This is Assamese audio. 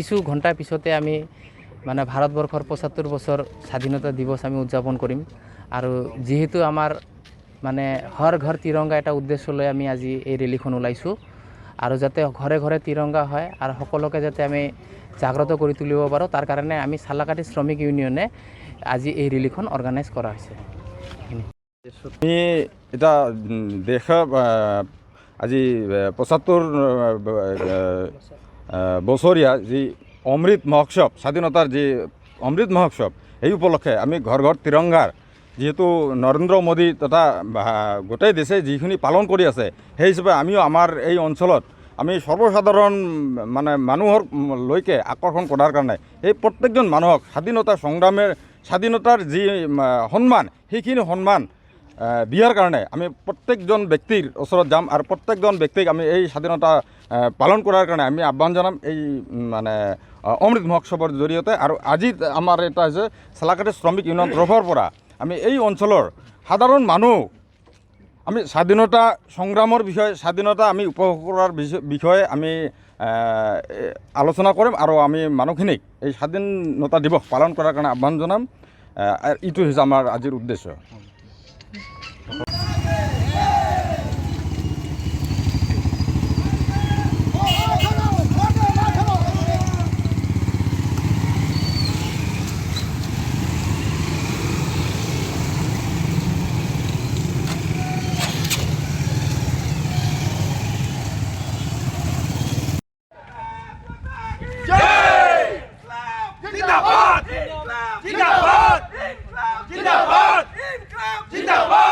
কিছু ঘণ্টা পিছতে আমি মানে ভাৰতবৰ্ষৰ ৭৫ বছৰ স্বাধীনতা দিৱস আমি উদযাপন কৰিম আৰু যেহেতু আমাৰ মানে হৰ ঘৰ তিৰংগা এটা উদ্দেশ্য লৈ আমি আজি এই ৰেলীখন ওলাইছোঁ আৰু যাতে ঘৰে ঘৰে তিৰংগা হয় আৰু সকলোকে যাতে আমি জাগ্ৰত কৰি তুলিব পাৰোঁ তাৰ কাৰণে আমি চালাকাটি শ্ৰমিক ইউনিয়নে আজি এই ৰেলীখন অৰ্গেনাইজ কৰা হৈছে। আমি এটা দেখা আজি ৭৫ বছৰীয়া যি অমৃত মহোৎসৱ স্বাধীনতাৰ যি অমৃত মহোৎসৱ এই উপলক্ষে আমি ঘৰ ঘৰ তিৰংগাৰ যেহেতু নৰেন্দ্ৰ মোদী তথা গোটেই দেশে যিখিনি পালন কৰি আছে সেই হিচাপে আমিও আমাৰ এই অঞ্চলত আমি সৰ্বসাধাৰণ মানে মানুহৰ লৈকে আকৰ্ষণ কৰাৰ কাৰণে এই প্ৰত্যেকজন মানুহক স্বাধীনতাৰ যি সন্মান সেইখিনি সন্মান দিয়াৰ কাৰণে আমি প্ৰত্যেকজন ব্যক্তিৰ ওচৰত যাম আৰু প্ৰত্যেকজন ব্যক্তিক আমি এই স্বাধীনতা পালন কৰাৰ কাৰণে আমি আহ্বান জনাম এই মানে অমৃত মহোৎসৱৰ জৰিয়তে। আৰু আজি আমাৰ এটা হৈছে চালাকাটি শ্ৰমিক ইউনিয়ন তৰফৰ পৰা আমি এই অঞ্চলৰ সাধাৰণ মানুহ আমি স্বাধীনতা সংগ্ৰামৰ বিষয়ে স্বাধীনতা আমি উপভোগ কৰাৰ বিষয়ে আমি আলোচনা কৰিম আৰু আমি মানুহখিনিক এই স্বাধীনতা দিৱস পালন কৰাৰ কাৰণে আহ্বান জনাম। এইটো হৈছে আমাৰ আজিৰ উদ্দেশ্য। जिंदाबाद जिंदाबाद जिंदाबाद जिंदाबाद